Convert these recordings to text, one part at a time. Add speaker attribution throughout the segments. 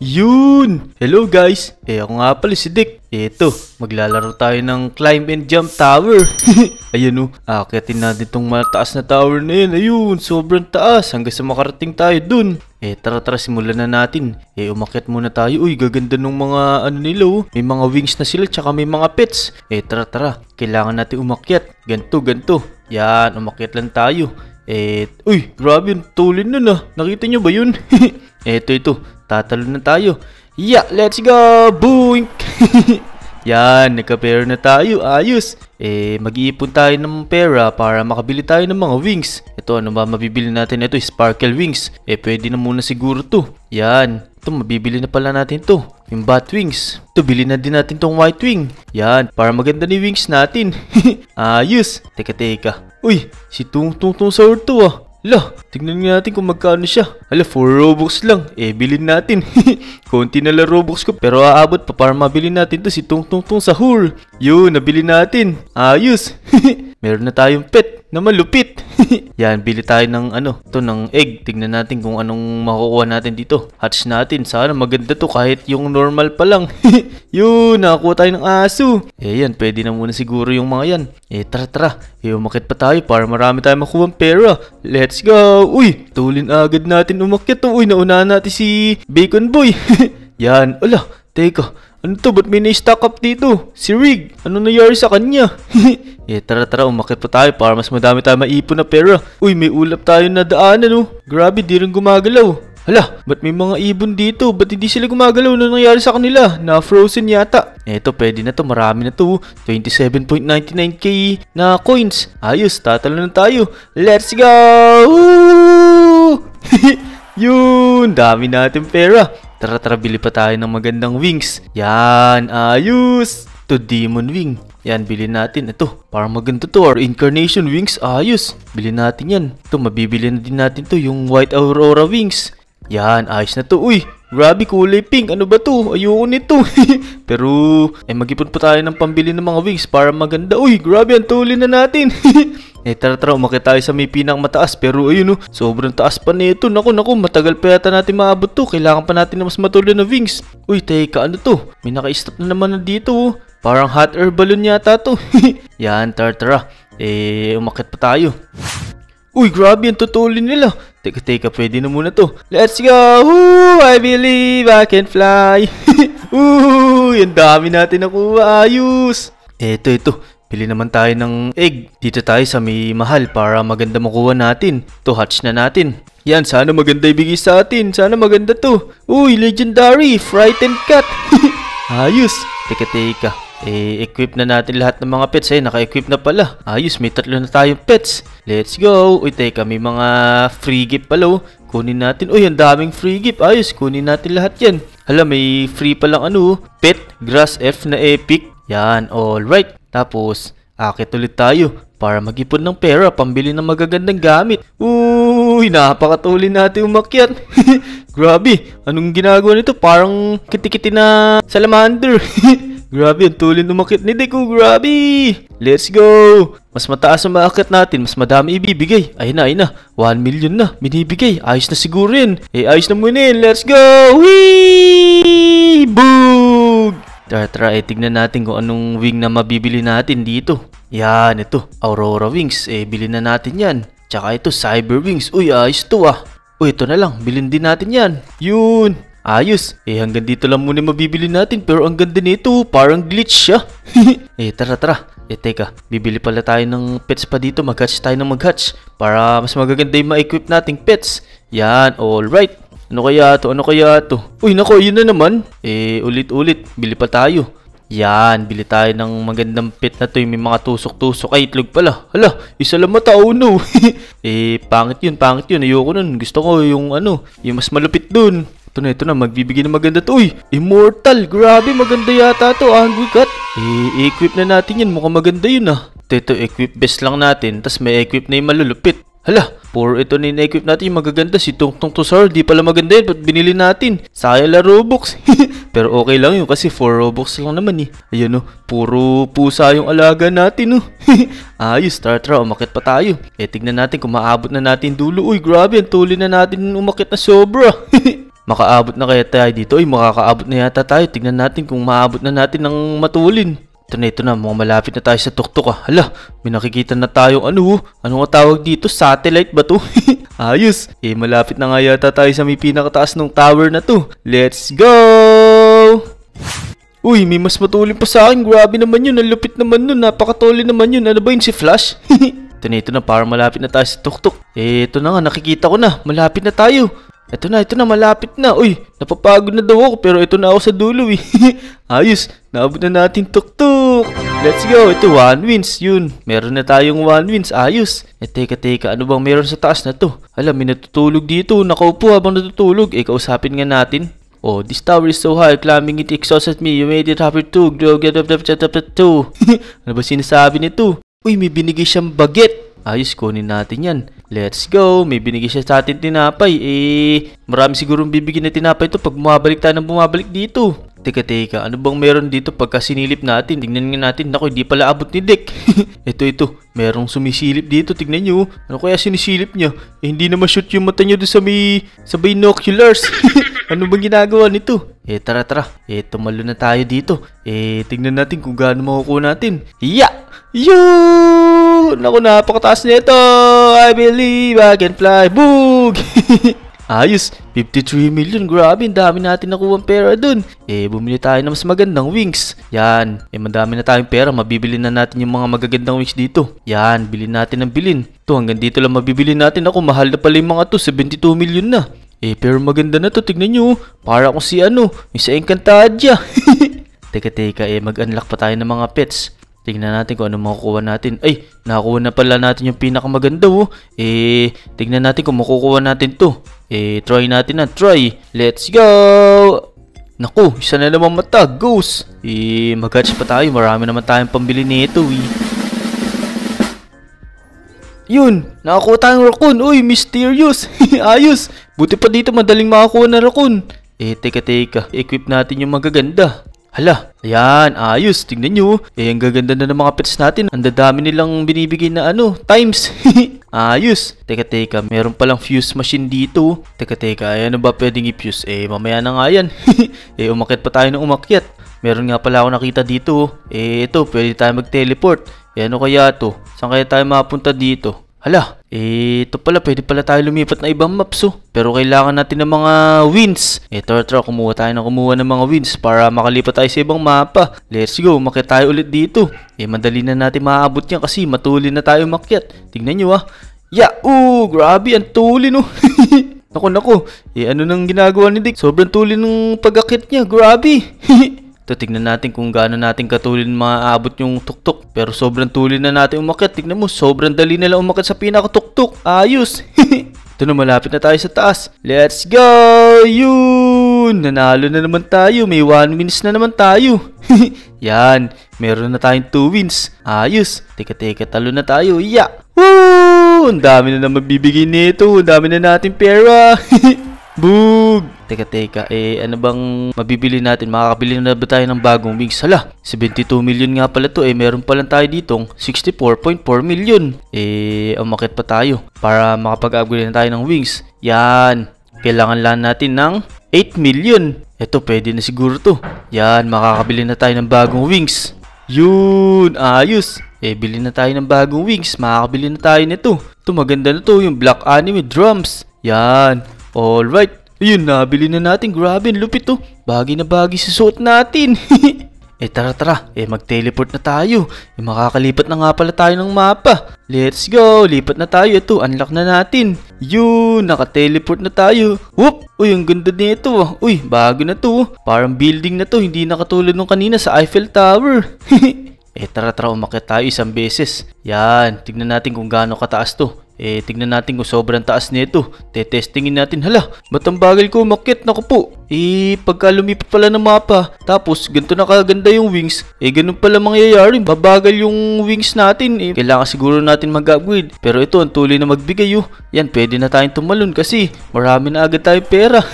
Speaker 1: Yun! Hello guys! Ako nga pala si Dick. Eto, maglalaro tayo ng climb and jump tower. Ayan o, akitin natin itong mataas na tower na yun. Ayun, sobrang taas hanggang sa makarating tayo dun. Tara, simulan na natin. Umakyat muna tayo. Uy, gaganda nung mga ano nila oh. May mga wings na sila tsaka may mga pets. Tara. Kailangan natin umakyat. Ganto. Yan, umakyat lang tayo. Uy, grabe yung tulin nun ah. Nakita nyo ba yun? Ito. Tatalo na tayo. Yeah, let's go! Boink! Yan, nagka-pera na tayo. Ayos. Mag-iipon tayo ng pera para makabili tayo ng mga wings. Ito, ano ba mabibili natin? Ito, sparkle wings. Pwede na muna siguro to. Yan. Ito, mabibili na pala natin to. Yung bat wings. Ito, bili na din natin tong white wing. Yan, para maganda ni wings natin. Ayos. Teka. Uy, si Tung Saur to ah. Lah, tignan nga natin kung magkano siya. 4 Robux lang. Bilhin natin. Konti na lang Robux ko. Pero aabot pa para mabili natin to si Tung Sahur. Yun, nabili natin. Ayos. Meron na tayong pet na malupit. Yan, bili tayo ng ng egg. Tignan natin kung anong makukuha natin dito. Hatch natin. Sana maganda to kahit yung normal pa lang. Yun, nakakuha tayo ng aso. Yan, pwede na muna siguro yung mga yan. Tara. Umakyat pa tayo para marami tayong makuha ng pera. Let's go. Uy, tulin agad natin umakyat to. Uy, naunahan natin si Bacon Boy. Yan, teka. Ano to? Ba't may na-stock up dito? Si Rig, ano nangyari sa kanya? Tara, umakyat pa tayo para mas madami tayo maipon na pera. Uy, may ulap tayo na daanan Grabe, di rin gumagalaw. Ba't may mga ibon dito? Ba't hindi sila gumagalaw? Ano nangyari sa kanila? Na-frozen yata. Eto, pwede na to. Marami na to. 27.99k na coins. Ayos, tatalo na tayo. Let's go! Woo! Yun, dami natin pera. Tara, bili pa tayo ng magandang wings. Yan, ayos. To demon wing. Yan, bilhin natin. Ito, parang maganda to. Or incarnation wings. Ayos. Bilhin natin yan. Ito, mabibili na din natin to. Yung white aurora wings. Yan, ayos na to. Uy, grabe, kulay pink. Ano ba to? Ayoko nito. Pero, mag-ipon pa tayo ng pambili ng mga wings para maganda. Uy, grabe, ang tulin na natin. Tara, umakyat tayo sa may pinang mataas. Pero ayun sobrang taas pa nito. Naku, matagal pa yata natin maabot to. Kailangan pa natin na mas matulin na wings. Uy, teka, ano to? May naka-stop na naman na dito Parang hot air balloon yata to. Yan, tara. Umakyat pa tayo. Uy, grabe, ang tutulin nila. Teka, pwede na muna to. Let's go! Woo! I believe I can fly. Uy, ang dami natin nakuha. Ayos. Ito. Bili naman tayo ng egg. Dito tayo sa may mahal para maganda makuha natin. To hatch na natin. Yan, sana maganda ibigay sa atin. Sana maganda to. Uy, legendary. Frightened cat. Ayos. Teka. Equip na natin lahat ng mga pets. Naka-equip na pala. Ayos, may 3 na tayong pets. Let's go. Uy, teka, may mga free gift pala Kunin natin. Uy, ang daming free gift. Ayos, kunin natin lahat yan. May free palang pet, grass F na epic. Yan, alright. Tapos, akit ulit tayo para mag-ipon ng pera, pambili ng magagandang gamit. Uy, napakatulin natin umakyat. Grabe, anong ginagawa nito? Parang kitikiti na salamander. Grabe, ang tulin umakyat ni Deku. Grabe. Let's go. Mas mataas ang maakyat natin, mas madami ibibigay. Ayun na. 1 million na binibigay. Ayos na siguro yun. Ayos na muna yun. Let's go. Whee! Boog! Tara, tignan natin kung anong wing na mabibili natin dito. Yan, ito. Aurora wings. Bilhin na natin yan. Tsaka ito, cyber wings. Uy, ayos to Uy, ito na lang. Bilhin din natin yan. Yun. Ayos. Hanggang dito lang muna mabibili natin. Pero ang ganda nito. Parang glitch siya. Tara. Teka. Bibili pala tayo ng pets pa dito. Mag-hatch tayo ng mag-hatch. Para mas magaganda yung ma-equip nating pets. Yan, alright. Ano kaya to? Uy, nako, yun na naman. Ulit. Bili pa tayo. Yan, bili tayo ng magandang pet na to. May mga tusok-tusok. Ay, itlog pala. Isa lang mata. Oh no. Pangit yun. Ayoko nun. Gusto ko yung yung mas malupit dun. Ito na. Magbibigay ng maganda to. Uy, immortal. Grabe, maganda yata to. Angry cat. Equip na natin yan. Mukhang maganda yun Ito, equip best lang natin. Tas may equip na yung malulupit. Puro ito na in-equip natin yung magaganda. Si Tung Saur, di pala maganda yun. Ba't binili natin? Sayang la Robux. Pero okay lang yun kasi 4 Robux lang naman Ayun puro pusa yung alaga natin Ayos, tara, umakit pa tayo. Tignan natin kung maabot na natin dulo. Uy, grabe, ang tuloy na natin umakit na sobra. Makaabot na kaya tayo dito? Uy, makakaabot na yata tayo. Tignan natin kung maabot na natin ng matulin. Ito na, mga malapit na tayo sa tuktok ah. Hala, may nakikita na tayong ano nga tawag dito? Satellite ba to? Ayos, malapit na nga yata tayo sa may pinakataas ng tower na to. Let's go! Uy, may mas matulin pa sa akin. Grabe naman yun, ang lupit naman nun. Napakatulin naman yun. Ano ba yun, si Flash? Ito na, para malapit na tayo sa tuktok. Ito na nga, nakikita ko na. Malapit na tayo. Ito na, malapit na. Uy, napapagod na daw ako pero ito na ako sa dulo eh. Ayos, naabot na natin tuktok. Let's go, ito 1 wins, yun. Meron na tayong 1 wins, ayos. Teka, ano bang meron sa taas na to? Alam, may natutulog dito, nakaupo habang natutulog. Kausapin nga natin. Oh, this tower is so high, climbing it exhausted me. You made it happy too, get up, Ano ba sinasabi nito? Uy, may binigay siyang baget. Ayos, kunin natin yan. Let's go. May binigay siya sa atin tinapay. Marami sigurong bibigyan na tinapay ito pag bumabalik tayo ng bumabalik dito. Teka. Ano bang meron dito pagka sinilip natin? Tignan nga natin. Naku, hindi pala abot ni Dick. Ito. Merong sumisilip dito. Tignan nyo. Ano kaya sinisilip niya? Hindi na ma-shoot yung mata niya doon sa binoculars. Ano bang ginagawa nito? Tara. Tumalo na tayo dito. Tignan natin kung gaano makukuha natin. Yun! Naku, napakataas nito! I believe I can fly! Boog! Ayos! 53 million! Grabe, ang dami natin nakuha ang pera dun. Bumili tayo ng mas magandang wings. Yan. Madami na tayong pera. Mabibili na natin yung mga magagandang wings dito. Yan. Bilhin natin ng bilhin. Hanggang dito lang mabibili natin. Ako, mahal na pala yung mga to. 72 million na. Pero maganda na to. Tignan nyo. Para akong si yung sa Encantadia. Teka. Mag-unlock pa tayo ng mga pets. Tingnan natin kung ano makukuha natin. Ay, nakakuha na pala natin yung pinakamaganda tignan natin kung makukuha natin to. Try natin na. Try. Let's go! Naku, isa na naman mata. Ghost. Mag-hatch pa tayo. Marami naman tayong pambili nito Yun, nakakuha tayong raccoon. Uy, mysterious. Ayos. Buti pa dito madaling makakuha na raccoon. Teka. Equip natin yung magaganda. Hala, ayan, ayos, tingnan nyo. Ang gaganda na ng mga pets natin. Ang dadami nilang binibigay na times. Ayos. Teka, meron palang fuse machine dito. Teka, ano ba pwedeng i-fuse? Mamaya na nga yan. Umakyat pa tayo ng umakyat. Meron nga pala ako nakita dito. Ito, pwede tayo mag-teleport. Ano kaya to? Saan kaya tayo mapunta dito? Hala, ito pala, pwede pala tayo lumipat na ibang maps Pero kailangan natin ng mga wins. Tara, kumuha ng mga wins para makalipat tayo sa ibang mapa. Let's go, umakyat tayo ulit dito. Madali na natin maaabot yan kasi matulin na tayo umakyat. Tignan nyo grabe, ang tulin Naku. Ano nang ginagawa ni Dick? Sobrang tulin ng pag-akyat niya, grabe. Tignan natin kung gaano natin katulin maaabot yung tuktok. Pero sobrang tulin na natin umakyat. Tignan mo, sobrang dali na lang umakyat sa pinakatuktok. Ayos! Ito na, malapit na tayo sa taas. Let's go! Yun! Nanalo na naman tayo. May 1 wins na naman tayo. Yan! Meron na tayong 2 wins. Ayos! Teka, talo na tayo. Woo! Ang dami na naman bibigay nito. Ang dami na natin pera. Boog! Teka, ano bang mabibili natin? Makakabili na ba tayo ng bagong wings? Hala, 72 million nga pala to. Meron pa lang tayo ditong 64.4 million. Umakit pa tayo para makapag-upgrade na tayo ng wings. Yan, kailangan lang natin ng 8 million. Ito, pwede na siguro to. Yan, makakabili na tayo ng bagong wings. Yun, ayos. Bili na tayo ng bagong wings. Makakabili na tayo nito. Ito, maganda na to, yung Black Anime Drums. Yan, alright. Ayun, nabili na natin. Grabe, lupit to. Bagay na bagay sa suot natin. Tara. Mag-teleport na tayo. Makakalipat na nga pala tayo ng mapa. Let's go. Lipat na tayo. Ito, unlock na natin. Yun, naka-teleport na tayo. Whoop! Uy, ang ganda nito. Uy, bago na to. Parang building na to. Hindi nakatulad nung kanina sa Eiffel Tower. Tara, umakyat tayo isang beses. Yan, tignan natin kung gaano kataas to. Tignan natin kung sobrang taas nito. Testingin natin. Hala, ba't ang bagal ko umakyat? Naku po. Pagka lumipat pala ng mapa, tapos ganito na kaganda yung wings, ganun pala mangyayari. Babagal yung wings natin. Kailangan siguro natin mag-upgrade. Pero ito, ang tuloy na magbigay Yan, pwede na tayong tumalon kasi marami na agad tayong pera.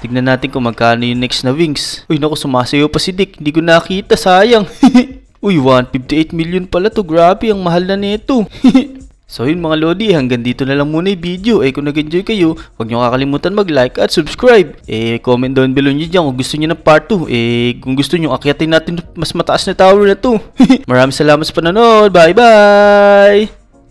Speaker 1: Tignan natin kung magkano yung next na wings. Uy, naku, sumasayaw pa si Dick. Hindi ko nakita, sayang. Uy, 158 million pala to. Grabe, ang mahal na nito. So yun mga Lodi, hanggang dito na lang muna yung video. Kung nag-enjoy kayo, huwag nyo kakalimutan mag-like at subscribe. Comment down below nyo dyan kung gusto nyo ng part 2. Kung gusto nyo, akyatin natin mas mataas na tower na to. Maraming salamat sa panonood. Bye bye!